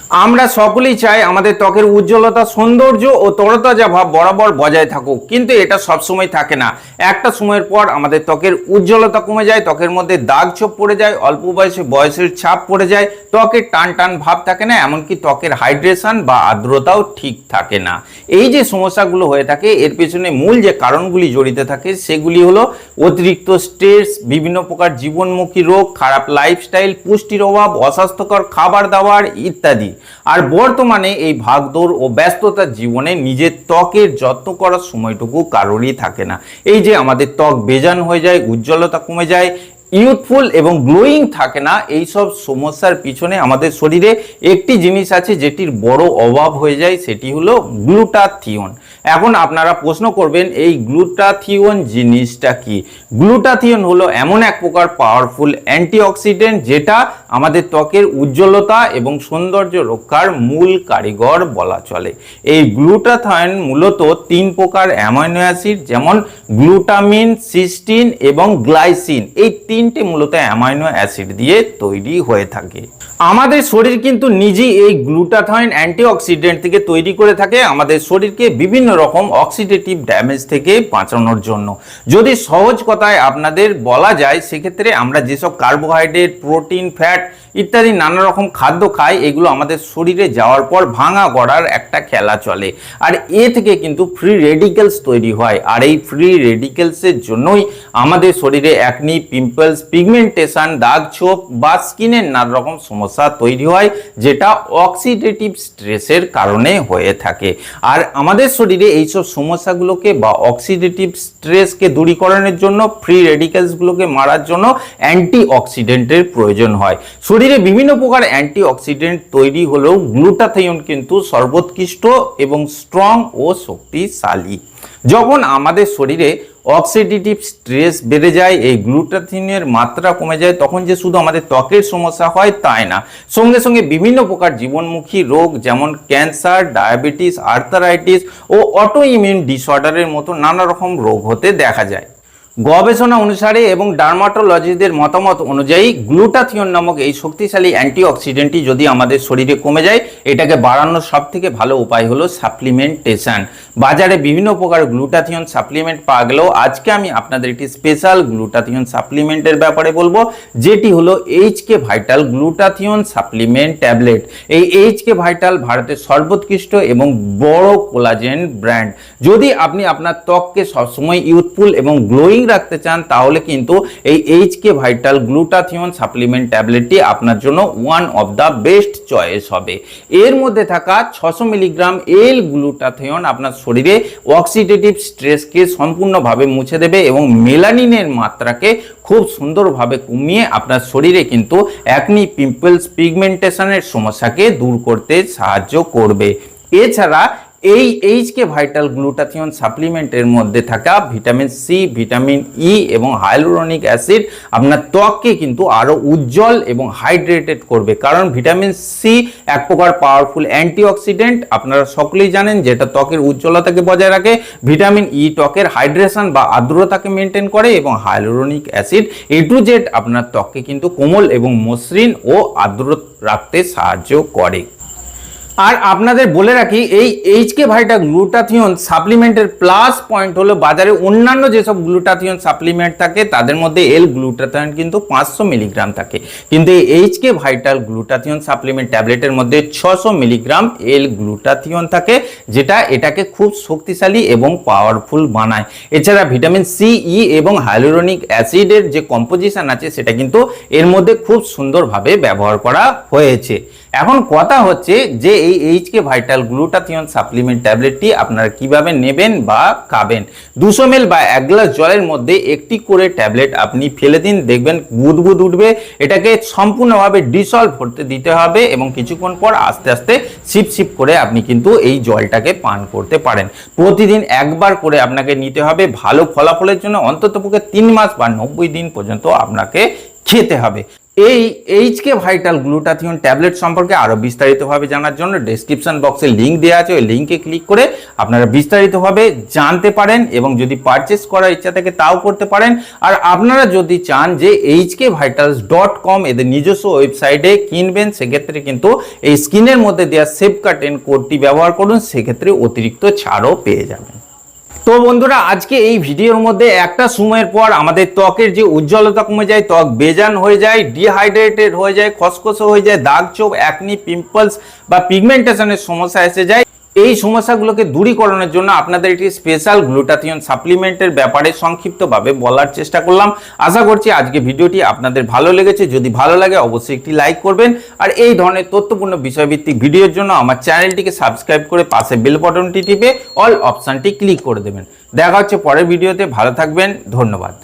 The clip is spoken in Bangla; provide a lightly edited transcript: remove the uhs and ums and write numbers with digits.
আমরা সকলেই চাই আমাদের ত্বকের উজ্জ্বলতা, সৌন্দর্য ও তরতাজা ভাব বরাবর বজায় থাকুক, কিন্তু এটা সবসময় থাকে না। একটা সময়ের পর আমাদের ত্বকের উজ্জ্বলতা কমে যায়, ত্বকের মধ্যে দাগ ছোপ পড়ে যায়, অল্প বয়সে বয়সের ছাপ পড়ে যায়, ত্বকের টান টান ভাব থাকে না, এমনকি ত্বকের হাইড্রেশন বা আর্দ্রতাও ঠিক থাকে না। এই যে সমস্যাগুলো হয়ে থাকে, এর পেছনে মূল যে কারণগুলি জড়িত থাকে সেগুলি হলো অতিরিক্ত স্ট্রেস, বিভিন্ন প্রকার জীবনমুখী রোগ, খারাপ লাইফস্টাইল, পুষ্টির অভাব, অস্বাস্থ্যকর খাবার দাবার ইত্যাদি। আর বর্তমানে এই ভাগদৌড় ও ব্যস্ততার জীবনে নিজের ত্বকের যত্ন করার সময়টুকু কারোরই থাকে না। এই যে আমাদের ত্বক বেজান হয়ে যায়, উজ্জ্বলতা কমে যায়, ইউথফুল এবং গ্লোয়িং থাকে না, এই সব সমস্যার পিছনে আমাদের শরীরে একটি জিনিস আছে যেটির বড় অভাব হয়ে যায়, সেটি হলো গ্লুটাথিয়ন। এখন আপনারা প্রশ্ন করবেন এই গ্লুটাথিয়ন জিনিসটা কি? গ্লুটাথিয়ন হলো এমন এক প্রকার পাওয়ারফুল অ্যান্টিঅক্সিডেন্ট যেটা আমাদের ত্বকের উজ্জ্বলতা এবং সৌন্দর্য রক্ষার মূল কারিগর বলা চলে। এই গ্লুটাথিয়ন মূলত 3 প্রকার অ্যামাইনো অ্যাসিড, যেমন গ্লুটামিন, সিস্টিন এবং গ্লাইসিন, এই 3টে মূলত অ্যামাইনো অ্যাসিড দিয়ে তৈরি হয়ে থাকে। আমাদের শরীর কিন্তু নিজেই এই গ্লুটাথিয়ন অ্যান্টিঅক্সিডেন্ট থেকে তৈরি করে থাকে আমাদের শরীরকে বিভিন্ন রকম অক্সিডেটিভ ড্যামেজ থেকে বাঁচানোর জন্য। যদি সহজ কথায় আপনাদের বলা যায়, সেক্ষেত্রে আমরা যেসব কার্বোহাইড্রেট, প্রোটিন, ফ্যাট ইত্যাদি নানা রকম খাদ্য খাই, এগুলো আমাদের শরীরে যাওয়ার পর ভাঙা গড়ার একটা খেলা চলে, আর এ থেকে কিন্তু ফ্রি রেডিক্যালস তৈরি হয়। আর এই ফ্রি রেডিক্যালসের জন্যই আমাদের শরীরে অ্যাকনি, পিম্পলস, পিগমেন্টেশন, দাগ ছোপ বা স্কিনের নানা রকম সমস্যা তৈরি হয়, যেটা অক্সিডেটিভ স্ট্রেসের কারণে হয়ে থাকে। আর আমাদের শরীরে এইসব সমস্যাগুলোকে বা অক্সিডেটিভ স্ট্রেসকে দূরীকরণের জন্য, ফ্রি রেডিক্যালসগুলোকে মারার জন্য অ্যান্টিঅক্সিডেন্টের প্রয়োজন হয়। শরীরে বিভিন্ন প্রকার অ্যান্টিঅক্সিডেন্ট তৈরি হলেও গ্লুটাথিয়ন কিন্তু সর্বোৎকৃষ্ট এবং স্ট্রং ও শক্তিশালী। যখন আমাদের শরীরে অক্সিডেটিভ স্ট্রেস বেড়ে যায়, এই গ্লুটাথিয়নের মাত্রা কমে যায়, তখন যে শুধু আমাদের ত্বকের সমস্যা হয় তাই না, সঙ্গে সঙ্গে বিভিন্ন প্রকার জীবনমুখী রোগ যেমন ক্যান্সার, ডায়াবেটিস, আর্থারাইটিস ও অটো ইমিউন ডিসঅর্ডারের মতো নানা রকম রোগ হতে দেখা যায়। গবেষণা অনুসারে এবং ডার্মাটোলজিস্টদের মতামত অনুযায়ী গ্লুটাথিয়ন নামক এই শক্তিশালী অ্যান্টিঅক্সিডেন্টটি যদি আমাদের শরীরে কমে যায়, এটাকে বাড়ানোর সবথেকে ভালো উপায় হলো সাপ্লিমেন্টেশন। বাজারে বিভিন্ন প্রকার গ্লুটাথিয়ন সাপ্লিমেন্ট পাওয়া গেলেও আজকে আমি আপনাদের একটি স্পেশাল গ্লুটাথিয়ন সাপ্লিমেন্টের ব্যাপারে বলবো, যেটি হলো HK vital glutathione supplement tablet. এই এইচকে ভাইটাল ভারতের সর্বোৎকৃষ্ট এবং বড় কোলাজেন ব্র্যান্ড। যদি আপনি আপনার ত্বককে সবসময় ইউথফুল এবং গ্লোয়িং রাখতে চান, তাহলে কিন্তু এই এইচকে ভাইটাল গ্লুটাথিয়ন সাপ্লিমেন্ট ট্যাবলেটটি আপনার জন্য one of the best choice হবে। এর মধ্যে থাকা 600 মিলিগ্রাম এল গ্লুটাথিয়ন আপনার শরীরে অক্সিডেটিভ স্ট্রেসকে সম্পূর্ণভাবে মুছে দেবে এবং মেলানিনের মাত্রাকে খুব সুন্দরভাবে কমিয়ে আপনার শরীরে কিন্তু অ্যাকনি, পিম্পলস, পিগমেন্টেশনের সমস্যাকে দূর করতে সাহায্য করবে। এছাড়া এই এইচকে ভাইটাল গ্লুটাথিয়ন সাপ্লিমেন্টের মধ্যে থাকা ভিটামিন সি, ভিটামিন ই এবং হাইলুরোনিক অ্যাসিড আপনার ত্বককে কিন্তু আরো উজ্জ্বল এবং হাইড্রেটেড করবে, কারণ ভিটামিন সি এক প্রকার পাওয়ারফুল অ্যান্টিঅক্সিডেন্ট, আপনারা সকলেই জানেন, যেটা ত্বকের উজ্জ্বলতাকে বজায় রাখে। ভিটামিন ই ত্বকের হাইড্রেশন বা আর্দ্রতাকে মেনটেন করে এবং hyaluronic acid A to Z আপনার ত্বককে কিন্তু কোমল এবং মসৃণ ও আর্দ্র রাখতে সাহায্য করে। আর আপনাদের বলে রাখি, এই এইচকে ভাইটাল গ্লুটাথিয়ন সাপ্লিমেন্টের প্লাস পয়েন্ট হলো বাজারে অন্যান্য যেসব গ্লুটাথিয়ন সাপ্লিমেন্ট থাকে তাদের মধ্যে এল গ্লুটাথিয়ন কিন্তু 500 মিলিগ্রাম থাকে, কিন্তু এই এইচকে ভাইটাল গ্লুটাথিয়ন সাপ্লিমেন্ট ট্যাবলেটের মধ্যে 600 মিলিগ্রাম এল গ্লুটাথিয়ন থাকে, যেটা এটাকে খুব শক্তিশালী এবং পাওয়ারফুল বানায়। এছাড়া ভিটামিন সি, ই এবং হাইলুরোনিক অ্যাসিডের যে কম্পোজিশন আছে সেটা কিন্তু এর মধ্যে খুব সুন্দরভাবে ব্যবহার করা হয়েছে। এখন কথা হচ্ছে যে এই এইচকে ভাইটাল গ্লুটাথিয়ন সাপ্লিমেন্ট ট্যাবলেটটি আপনারা কিভাবে নেবেন বা খাবেন। 200 ml বা 1 গ্লাস জলের মধ্যে একটি করে ট্যাবলেট আপনি ফেলে দিন, দেখবেন বুদবুদ উঠবে। এটাকে সম্পূর্ণভাবে ডিসলভ করতে দিতে হবে এবং কিছুক্ষণ পর আস্তে আস্তে সিপ সিপ করে আপনি কিন্তু এই জলটাকে পান করতে পারেন। প্রতিদিন একবার করে আপনাকে নিতে হবে। ভালো ফলাফলের জন্য অন্ততপক্ষে 3 মাস বা 90 দিন পর্যন্ত আপনাকে খেতে হবে। এই এইচকে ভাইটাল গ্লুটাথিয়ন ট্যাবলেট সম্পর্কে আরো বিস্তারিতভাবে জানার জন্য ডেসক্রিপশন বক্সে লিংক দেওয়া আছে, ওই লিংকে ক্লিক করে আপনারা বিস্তারিতভাবে জানতে পারেন এবং যদি পারচেস করার ইচ্ছা থাকে তাও করতে পারেন। আর আপনারা যদি চান যে hkvitals.com এদের নিজস্ব ওয়েবসাইটে কিনবেন, সেক্ষেত্রে কিন্তু এই স্ক্রিনের মধ্যে দেওয়া সেভকার্টেন কোডটি ব্যবহার করুন, সেক্ষেত্রে অতিরিক্ত ছাড়ও পেয়ে যাবেন। তো বন্ধুরা, আজকে এই ভিডিওর মধ্যে একটা সময়ের পর আমাদের ত্বকের যে উজ্জ্বলতা কমে যায়, ত্বক বেজান হয়ে যায়, ডিহাইড্রেটেড হয়ে যায়, খসখসে হয়ে যায়, দাগ ছোপ, অ্যাকনি, পিম্পলস বা পিগমেন্টেশনের সমস্যা এসে যায়, এই সমস্যাগুলোকে দূরীকরণের জন্য আপনাদের একটি স্পেশাল গ্লুটাথিয়ন সাপ্লিমেন্টের ব্যাপারে সংক্ষিপ্তভাবে বলার চেষ্টা করলাম। আশা করছি আজকে ভিডিওটি আপনাদের ভালো লেগেছে। যদি ভালো লাগে অবশ্যই একটি লাইক করবেন, আর এই ধরনের তথ্যপূর্ণ বিষয়ভিত্তিক ভিডিওর জন্য আমার চ্যানেলটিকে সাবস্ক্রাইব করে পাশে বেল বাটনটি টিপে অল অপশনটি ক্লিক করে দেবেন। দেখা হচ্ছে পরের ভিডিওতে। ভালো থাকবেন, ধন্যবাদ।